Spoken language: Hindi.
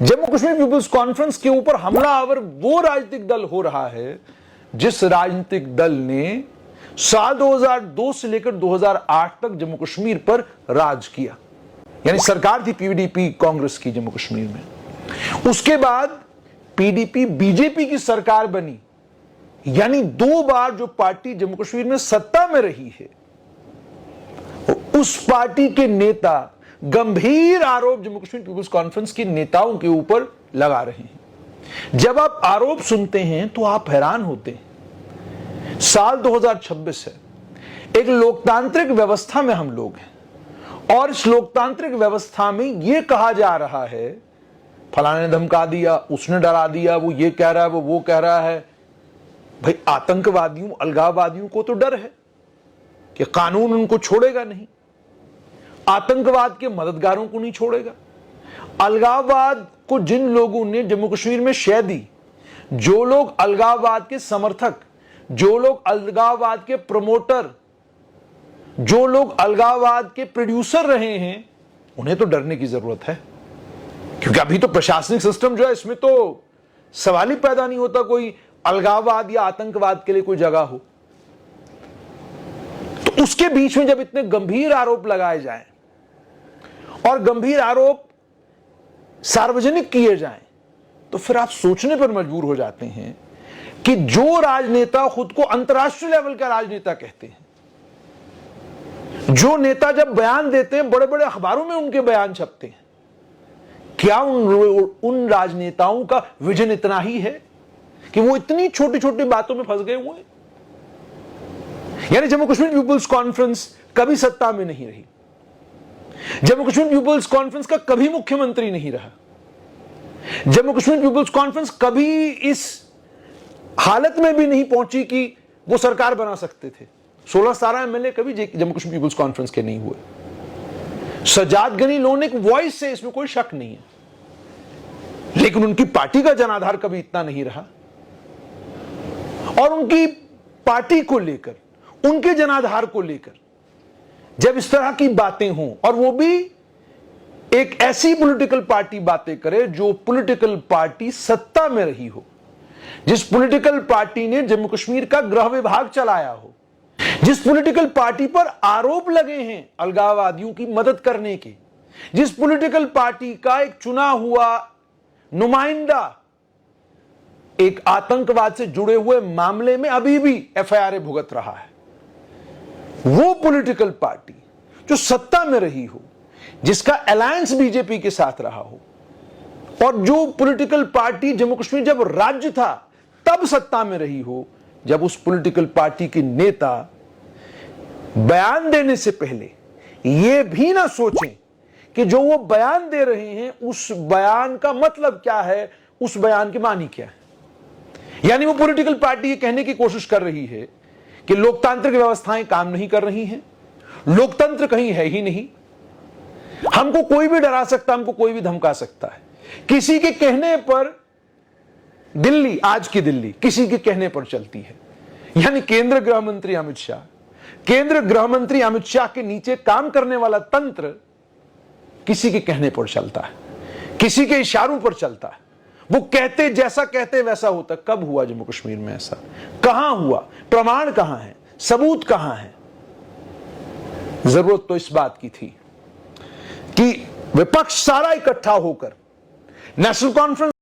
जम्मू कश्मीर पीपुल्स कॉन्फ्रेंस के ऊपर हमलावर वो राजनीतिक दल हो रहा है जिस राजनीतिक दल ने साल 2002 से लेकर 2008 तक जम्मू कश्मीर पर राज किया। यानी सरकार थी पीडीपी कांग्रेस की जम्मू कश्मीर में। उसके बाद पीडीपी बीजेपी की सरकार बनी, यानी 2 बार जो पार्टी जम्मू कश्मीर में सत्ता में रही है, उस पार्टी के नेता गंभीर आरोप जम्मू कश्मीर पीपुल्स कॉन्फ्रेंस के नेताओं के ऊपर लगा रहे हैं। जब आप आरोप सुनते हैं तो आप हैरान होते हैं। साल 2026 है, एक लोकतांत्रिक व्यवस्था में हम लोग हैं और इस लोकतांत्रिक व्यवस्था में यह कहा जा रहा है फलाने ने धमका दिया, उसने डरा दिया, वो ये कह रहा है, वो कह रहा है। भाई आतंकवादियों अलगाववादियों को तो डर है कि कानून उनको छोड़ेगा नहीं, आतंकवाद के मददगारों को नहीं छोड़ेगा। अलगाववाद को जिन लोगों ने जम्मू कश्मीर में शह दी, जो लोग अलगाववाद के समर्थक, जो लोग अलगाववाद के प्रमोटर, जो लोग अलगाववाद के प्रोड्यूसर रहे हैं, उन्हें तो डरने की जरूरत है। क्योंकि अभी तो प्रशासनिक सिस्टम जो है इसमें तो सवाल ही पैदा नहीं होता कोई अलगाववाद या आतंकवाद के लिए कोई जगह हो। तो उसके बीच में जब इतने गंभीर आरोप लगाए जाएं और गंभीर आरोप सार्वजनिक किए जाएं, तो फिर आप सोचने पर मजबूर हो जाते हैं कि जो राजनेता खुद को अंतर्राष्ट्रीय लेवल का राजनेता कहते हैं, जो नेता जब बयान देते हैं बड़े बड़े अखबारों में उनके बयान छपते हैं, क्या उन राजनेताओं का विजन इतना ही है कि वो इतनी छोटी छोटी बातों में फंस गए हुए हैं? यानी जम्मू कश्मीर पीपुल्स कॉन्फ्रेंस कभी सत्ता में नहीं रही, जम्मू कश्मीर पीपुल्स कॉन्फ्रेंस का कभी मुख्यमंत्री नहीं रहा, जम्मू कश्मीर पीपुल्स कॉन्फ्रेंस कभी इस हालत में भी नहीं पहुंची कि वो सरकार बना सकते थे। 16-17 एमएलए कभी जम्मू कश्मीर पीपुल्स कॉन्फ्रेंस के नहीं हुए। सजाद गनी लोन एक वॉइस से, इसमें कोई शक नहीं है, लेकिन उनकी पार्टी का जनाधार कभी इतना नहीं रहा। और उनकी पार्टी को लेकर, उनके जनाधार को लेकर जब इस तरह की बातें हों, और वो भी एक ऐसी पॉलिटिकल पार्टी बातें करे जो पॉलिटिकल पार्टी सत्ता में रही हो, जिस पॉलिटिकल पार्टी ने जम्मू कश्मीर का गृह विभाग चलाया हो, जिस पॉलिटिकल पार्टी पर आरोप लगे हैं अलगाववादियों की मदद करने के, जिस पॉलिटिकल पार्टी का एक चुना हुआ नुमाइंदा एक आतंकवाद से जुड़े हुए मामले में अभी भी एफआईआर भुगत रहा है, वो पॉलिटिकल पार्टी जो सत्ता में रही हो, जिसका अलायंस बीजेपी के साथ रहा हो, और जो पॉलिटिकल पार्टी जम्मू कश्मीर जब राज्य था तब सत्ता में रही हो, जब उस पॉलिटिकल पार्टी के नेता बयान देने से पहले यह भी ना सोचें कि जो वो बयान दे रहे हैं उस बयान का मतलब क्या है, उस बयान की मानी क्या है। यानी वो पॉलिटिकल पार्टी ये कहने की कोशिश कर रही है कि लोकतांत्रिक व्यवस्थाएं काम नहीं कर रही हैं, लोकतंत्र कहीं है ही नहीं, हमको कोई भी डरा सकता, हमको कोई भी धमका सकता है। किसी के कहने पर दिल्ली, आज की दिल्ली किसी के कहने पर चलती है। यानी केंद्रीय गृह मंत्री अमित शाह, केंद्रीय गृह मंत्री अमित शाह के नीचे काम करने वाला तंत्र किसी के कहने पर चलता है, किसी के इशारों पर चलता है। वो कहते, जैसा कहते वैसा होता। कब हुआ जम्मू कश्मीर में ऐसा? कहां हुआ? प्रमाण कहां है? सबूत कहां है? जरूरत तो इस बात की थी कि विपक्ष सारा इकट्ठा होकर नेशनल कॉन्फ्रेंस